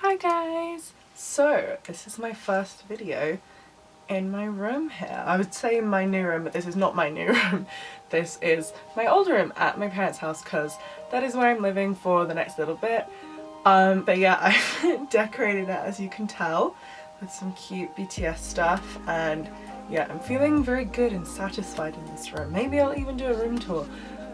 Hi guys! So, this is my first video in my room here. I would say in my new room, but this is not my new room. This is my old room at my parents' house because that is where I'm living for the next little bit. But yeah, I've decorated it, as you can tell, with some cute BTS stuff, and yeah, I'm feeling very good and satisfied in this room. Maybe I'll even do a room tour.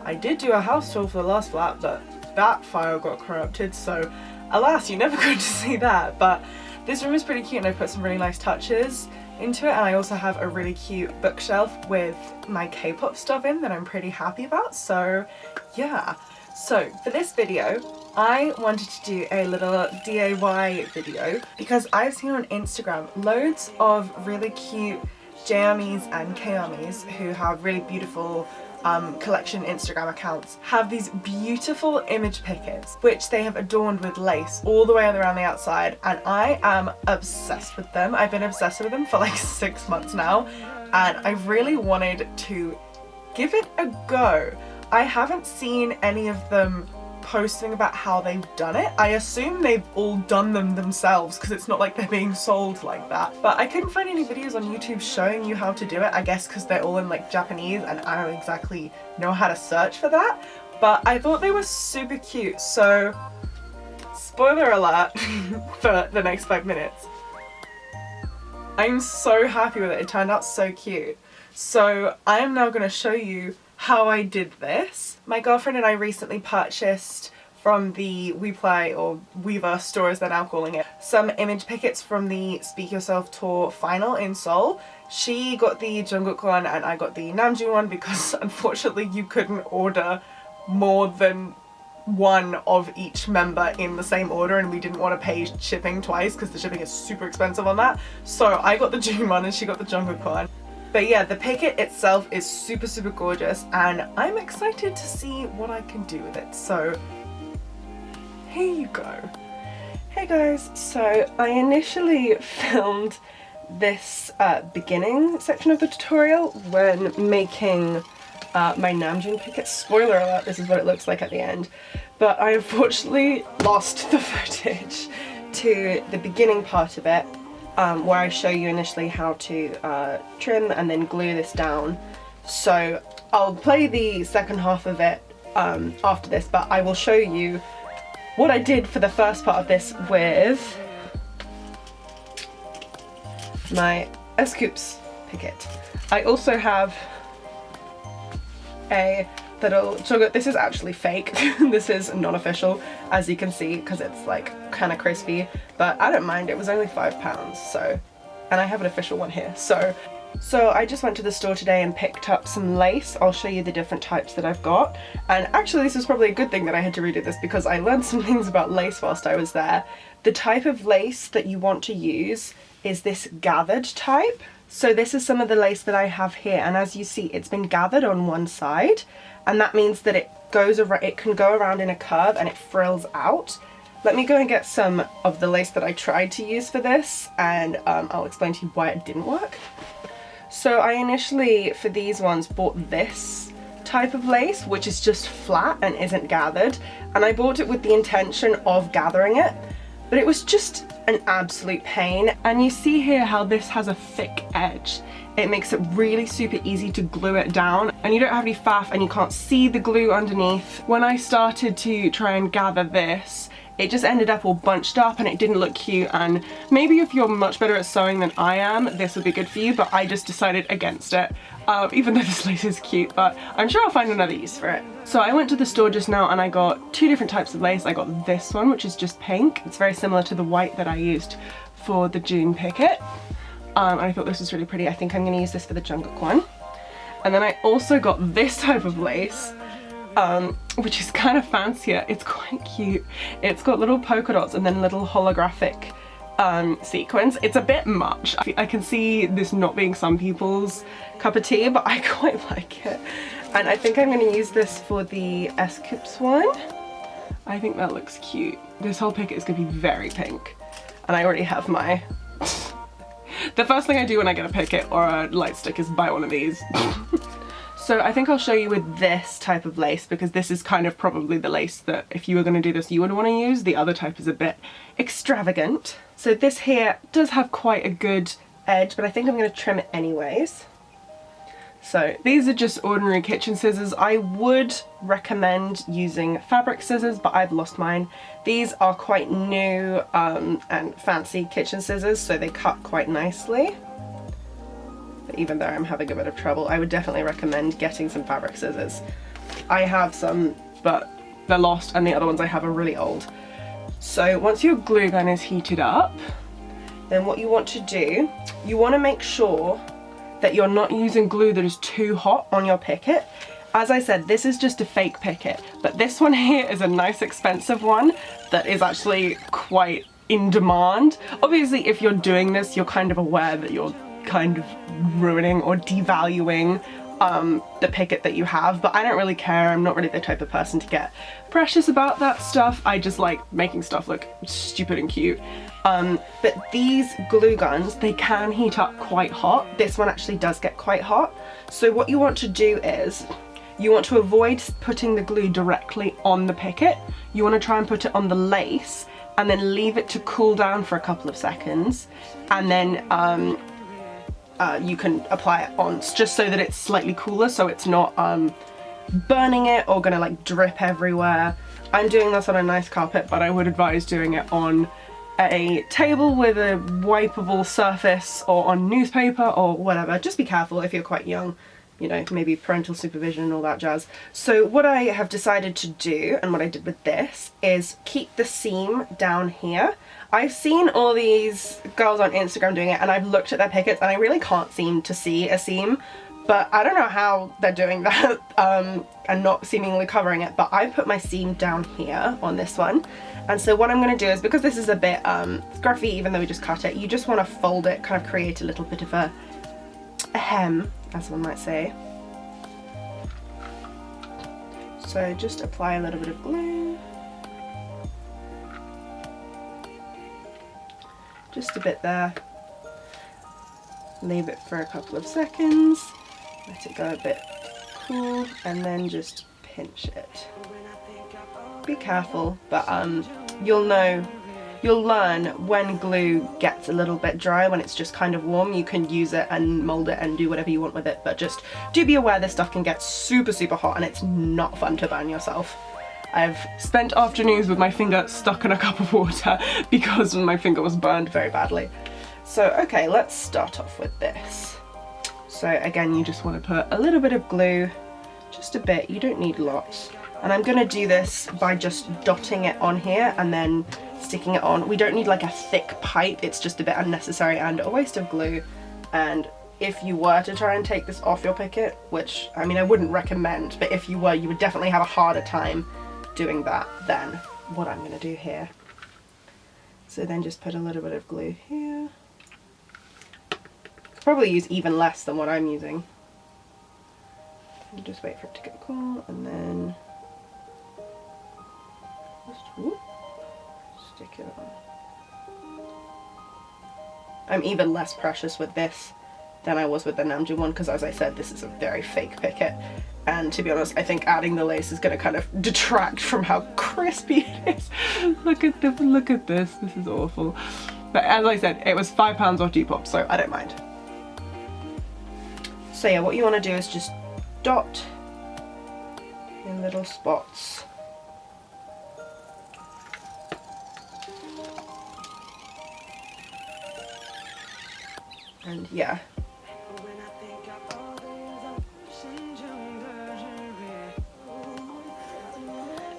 I did do a house tour for the last flat, but that file got corrupted, so alas, you never got to see that. But this room is pretty cute and I put some really nice touches into it, and I also have a really cute bookshelf with my K-pop stuff in that I'm pretty happy about, so yeah. So for this video, I wanted to do a little DIY video because I've seen on Instagram loads of really cute J-armies and K-armies who have really beautiful collection Instagram accounts have these beautiful image pickets which they have adorned with lace all the way around the outside, and I am obsessed with them. I've been obsessed with them for like 6 months now and I really wanted to give it a go. I haven't seen any of them posting about how they've done it. I assume they've all done them themselves because it's not like they're being sold like that. But I couldn't find any videos on YouTube showing you how to do it, I guess because they're all in like Japanese and I don't exactly know how to search for that. But I thought they were super cute, so spoiler alert for the next 5 minutes. I'm so happy with it. It turned out so cute. So I am now going to show you how I did this. My girlfriend and I recently purchased from the WePlay or Weverse store as they're now calling it, some image pickets from the Speak Yourself tour final in Seoul. She got the Jungkook one and I got the Namjoon one because unfortunately you couldn't order more than one of each member in the same order and we didn't want to pay shipping twice because the shipping is super expensive on that. So I got the June one and she got the Jungkook one. But yeah, the picket itself is super gorgeous and I'm excited to see what I can do with it. So here you go. Hey guys, so I initially filmed this beginning section of the tutorial when making my Namjoon picket. Spoiler alert, this is what it looks like at the end. But I unfortunately lost the footage to the beginning part of it. Where I show you initially how to trim and then glue this down. So I'll play the second half of it after this, but I will show you what I did for the first part of this with my S-Coups picket. I also have a little jogger. This is actually fake. This is non-official, as you can see, because it's like kind of crispy, but I don't mind. It was only £5, so, and I have an official one here. So I just went to the store today and picked up some lace. I'll show you the different types that I've got, and actually this is probably a good thing that I had to redo this because I learned some things about lace whilst I was there. The type of lace that you want to use is this gathered type. So this is some of the lace that I have here, and as you see, it's been gathered on one side, and that means that it can go around in a curve and it frills out. Let me go and get some of the lace that I tried to use for this, and I'll explain to you why it didn't work. So I initially, for these ones, bought this type of lace, which is just flat and isn't gathered, and I bought it with the intention of gathering it, but it was just an absolute pain. And you see here how this has a thick edge. It makes it really super easy to glue it down and you don't have any faff and you can't see the glue underneath. When I started to try and gather this, it just ended up all bunched up and it didn't look cute, and maybe if you're much better at sewing than I am, this would be good for you, but I just decided against it. Even though this lace is cute, but I'm sure I'll find another use for it. So I went to the store just now and I got 2 different types of lace. I got this one, which is just pink. It's very similar to the white that I used for the June picket. And I thought this was really pretty. I think I'm going to use this for the Jungkook one. And then I also got this type of lace, which is kind of fancier. It's quite cute. It's got little polka dots and then little holographic sequins. It's a bit much. I can see this not being some people's cup of tea, but I quite like it. And I think I'm going to use this for the S-Coups one. I think that looks cute. This whole picket is going to be very pink. And I already have my... The first thing I do when I get a picket or a light stick is buy one of these. So I think I'll show you with this type of lace, because this is kind of probably the lace that if you were going to do this you would want to use. The other type is a bit extravagant. So this here does have quite a good edge, but I think I'm going to trim it anyways. So these are just ordinary kitchen scissors. I would recommend using fabric scissors, but I've lost mine. These are quite new and fancy kitchen scissors, so they cut quite nicely. But even though I'm having a bit of trouble, I would definitely recommend getting some fabric scissors. I have some, but they're lost, and the other ones I have are really old. So once your glue gun is heated up, then what you want to do, you want to make sure that you're not using glue that is too hot on your picket. As I said, this is just a fake picket, but this one here is a nice expensive one that is actually quite in demand. Obviously, if you're doing this, you're kind of aware that you're kind of ruining or devaluing the picket that you have, but I don't really care. I'm not really the type of person to get precious about that stuff. I just like making stuff look stupid and cute. But these glue guns, they can heat up quite hot. This one actually does get quite hot. So what you want to do is, you want to avoid putting the glue directly on the picket. You want to try and put it on the lace and then leave it to cool down for a couple of seconds, and then you can apply it on, just so that it's slightly cooler, so it's not burning it or gonna like drip everywhere. I'm doing this on a nice carpet, but I would advise doing it on a table with a wipeable surface or on newspaper or whatever. Just be careful if you're quite young, you know, maybe parental supervision and all that jazz. So what I have decided to do, and what I did with this, is keep the seam down here. I've seen all these girls on Instagram doing it, and I've looked at their pickets and I really can't seem to see a seam, but I don't know how they're doing that and not seemingly covering it, but I put my seam down here on this one. And so what I'm going to do is, because this is a bit scruffy even though we just cut it, you just want to fold it, kind of create a little bit of a hem, as one might say. So just apply a little bit of glue. Just a bit there. Leave it for a couple of seconds. Let it go a bit cool, and then just pinch it. Be careful, but you'll learn when glue gets a little bit dry, when it's just kind of warm. You can use it and mold it and do whatever you want with it, but just do be aware this stuff can get super, super hot and it's not fun to burn yourself. I've spent afternoons with my finger stuck in a cup of water because my finger was burned very badly. So okay, let's start off with this. So again, you just want to put a little bit of glue, just a bit, you don't need lots. And I'm gonna do this by just dotting it on here and then sticking it on. We don't need like a thick pipe, it's just a bit unnecessary and a waste of glue. And if you were to try and take this off your picket, which I mean I wouldn't recommend, but if you were, you would definitely have a harder time doing that than what I'm gonna do here. So then just put a little bit of glue here. Could probably use even less than what I'm using. And just wait for it to get cool, and then just stick it on. I'm even less precious with this than I was with the Namjoon one, because as I said, this is a very fake picket. And to be honest, I think adding the lace is going to kind of detract from how crispy it is. Look at this, this is awful. But as I said, it was £5 off Depop, so I don't mind. So yeah, what you want to do is just dot in little spots. And yeah.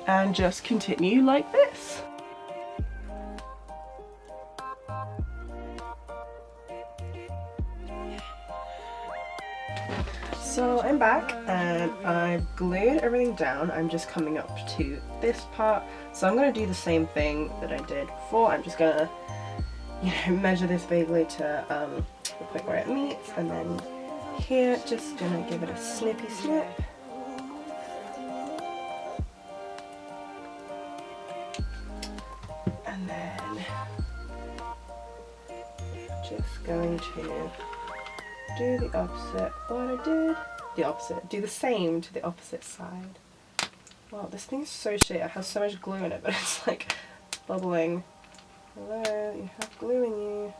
And just continue like this. So I'm back and I've glued everything down. I'm just coming up to this part. So I'm going to do the same thing that I did before. I'm just going to, measure this vaguely to the point where it meets, and then here just going to give it a snippy snip. And then just going to do the opposite of what I did. the opposite. Do the same to the opposite side. Wow, this thing's so shit. It has so much glue in it, but it's like bubbling. Hello, you have glue in you.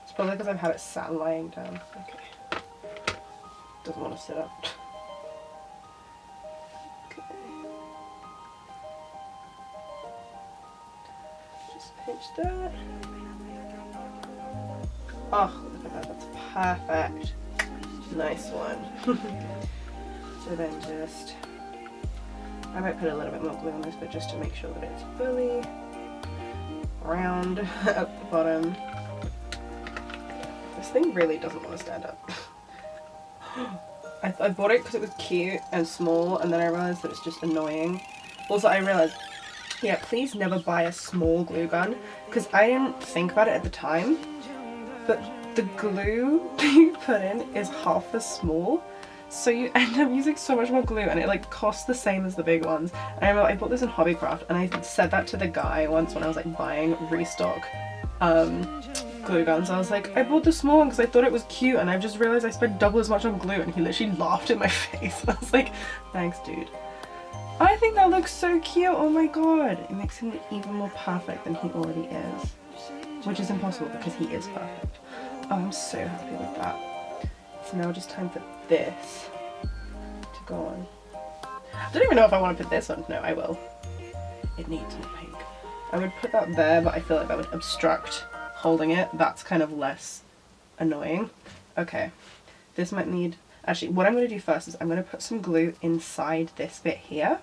It's probably because I've had it sat lying down. Okay. Doesn't want to sit up. Okay. Just pinch that. Oh, look at that. That's perfect. Nice one. So then just, I might put a little bit more glue on this, but just to make sure that it's fully round at the bottom. This thing really doesn't want to stand up. I bought it because it was cute and small, and then I realised that it's just annoying. Also, I realised, yeah, please never buy a small glue gun, because I didn't think about it at the time, but the glue that you put in is half as small, so you end up using so much more glue, and it like costs the same as the big ones. And I remember I bought this in Hobbycraft, and I said that to the guy once when I was like buying restock glue guns. I was like, I bought the small one because I thought it was cute, and I've just realised I spent double as much on glue, and he literally laughed in my face. I was like, thanks dude. I think that looks so cute, oh my god. It makes him even more perfect than he already is, which is impossible because he is perfect. Oh, I'm so happy with that. So now just time for this to go on. I don't even know if I want to put this on. No, I will. It needs more pink. I would put that there, but I feel like that would obstruct holding it. That's kind of less annoying. Okay, this might need, actually what I'm going to do first is I'm going to put some glue inside this bit here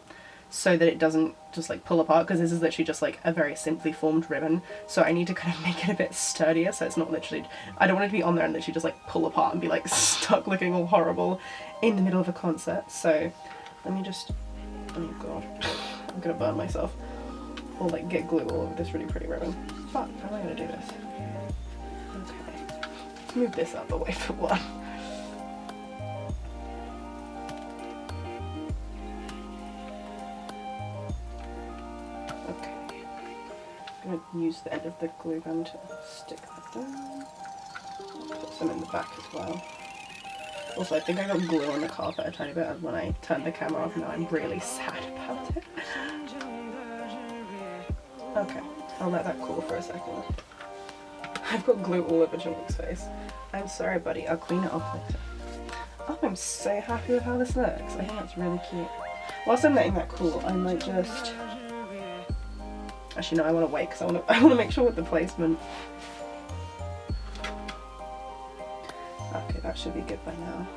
so that it doesn't just like pull apart, because this is literally just like a very simply formed ribbon, so I need to kind of make it a bit sturdier so it's not literally, I don't want it to be on there and literally just like pull apart and be like stuck looking all horrible in the middle of a concert. So let me just, oh god, I'm gonna burn myself, or like get glue all over this really pretty ribbon. Fuck, how am I gonna do this? Okay, let's move this out the way for one. Okay, I'm gonna use the end of the glue gun to stick that down. Put some in the back as well. Also, I think I got glue on the carpet a tiny bit, and when I turned the camera off, now I'm really sad about it. Okay, I'll let that cool for a second. I've got glue all over Jungkook's face. I'm sorry, buddy. I'll clean it off later. Oh, I'm so happy with how this looks. I think that's really cute. Whilst I'm letting that cool, I might just... Actually, no, I want to wait because I want to make sure with the placement. Okay, that should be good by now.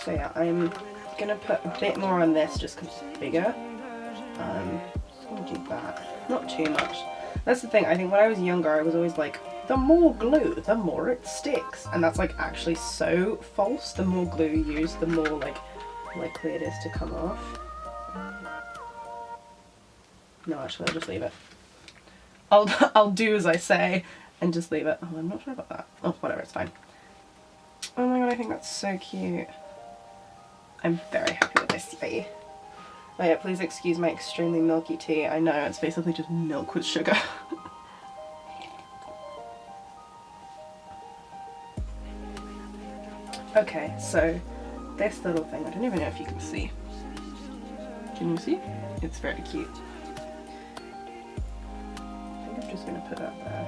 So yeah, I'm gonna put a bit more on this just because it's bigger. Just gonna do that. Not too much. That's the thing. I think when I was younger, I was always like, the more glue, the more it sticks, and that's like actually so false. The more glue you use, the more like likely it is to come off. No, actually, I'll just leave it. I'll do as I say and just leave it. Oh, I'm not sure about that. Oh, whatever, it's fine. Oh my god, I think that's so cute. I'm very happy with this tea. Oh yeah, please excuse my extremely milky tea. I know, it's basically just milk with sugar. Okay, so this little thing, I don't even know if you can see. Can you see? It's very cute. I think I'm just gonna put that there.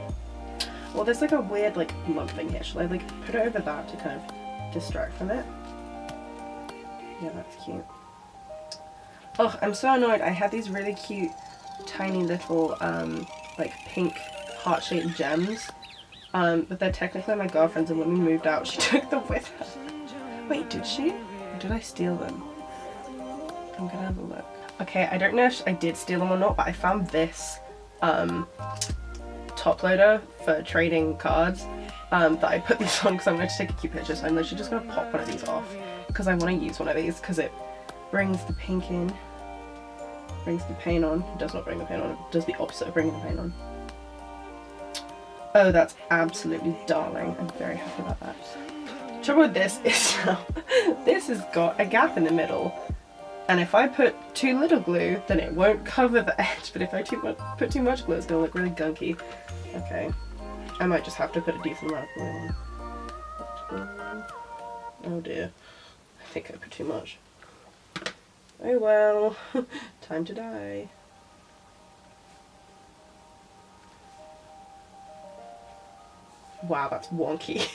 Well, there's like a weird like lump thing here. Shall I like put it over that to kind of distract from it? Yeah, that's cute. Oh, I'm so annoyed. I had these really cute, tiny little like pink heart-shaped gems. But they're technically my girlfriend's, and when we moved out, she took them with her. Wait, did she? Or did I steal them? I'm gonna have a look. Okay, I don't know if I did steal them or not, but I found this top loader for trading cards that I put these on because I'm going to take a cute picture. So I'm literally just going to pop one of these off because I want to use one of these because it brings the pink in, brings the paint on. It does not bring the paint on, it does the opposite of bringing the paint on. Oh, that's absolutely darling. I'm very happy about that. Trouble with this is this has got a gap in the middle, and if I put too little glue then it won't cover the edge, but if I put too much glue it's going to look really gunky. Okay, I might just have to put a decent amount of glue on. Oh dear, I Picket too much. Oh well, time to die. Wow, that's wonky.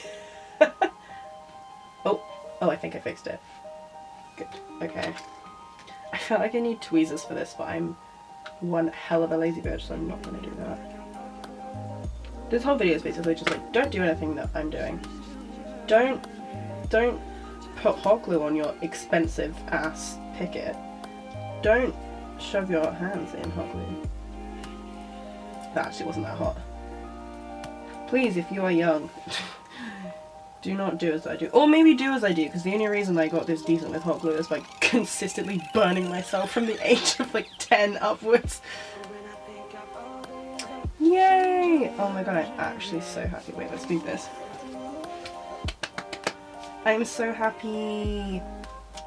Oh, I think I fixed it. Good, okay. I felt like I need tweezers for this, but I'm one hell of a lazy bitch, so I'm not gonna do that. This whole video is basically just like, don't do anything that I'm doing. Don't put hot glue on your expensive ass Picket. Don't shove your hands in hot glue. That actually wasn't that hot. Please, if you are young, do not do as I do. Or maybe do as I do, because the only reason I got this decent with hot glue is by consistently burning myself from the age of like 10 upwards. Yay! Oh my god, I'm actually so happy. Wait, let's do this. I'm so happy.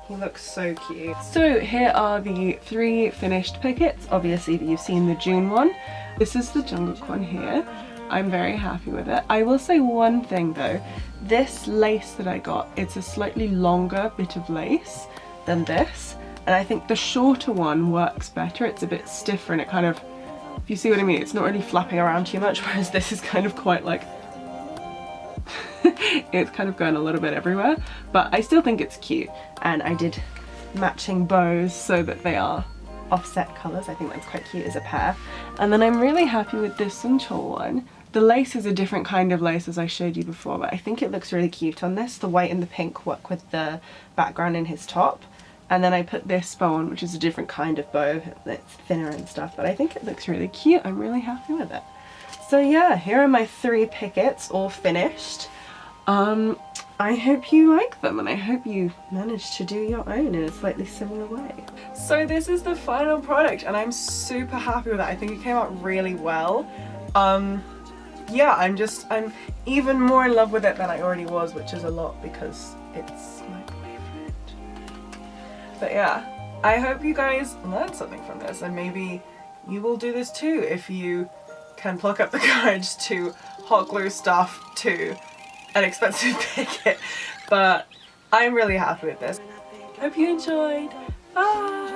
He looks so cute. So here are the 3 finished Pickets. Obviously you've seen the June one. This is the Jungkook one here. I'm very happy with it. I will say one thing though. This lace that I got, it's a slightly longer bit of lace than this. And I think the shorter one works better. It's a bit stiffer and it kind of, if you see what I mean, it's not really flapping around too much, whereas this is kind of quite like, it's kind of going a little bit everywhere. But I still think it's cute. And I did matching bows so that they are offset colours. I think that's quite cute as a pair. And then I'm really happy with this Sunchol one. The lace is a different kind of lace as I showed you before, but I think it looks really cute on this. The white and the pink work with the background in his top. And then I put this bow on, which is a different kind of bow. It's thinner and stuff, but I think it looks really cute. I'm really happy with it. So yeah, here are my 3 Pickets all finished. I hope you like them and I hope you managed to do your own in a slightly similar way. So this is the final product and I'm super happy with it. I think it came out really well. Yeah, I'm even more in love with it than I already was, which is a lot because it's my boyfriend. But yeah, I hope you guys learned something from this and maybe you will do this too if you can pluck up the courage to hot glue stuff to an expensive Picket. But I'm really happy with this. Hope you enjoyed. Bye!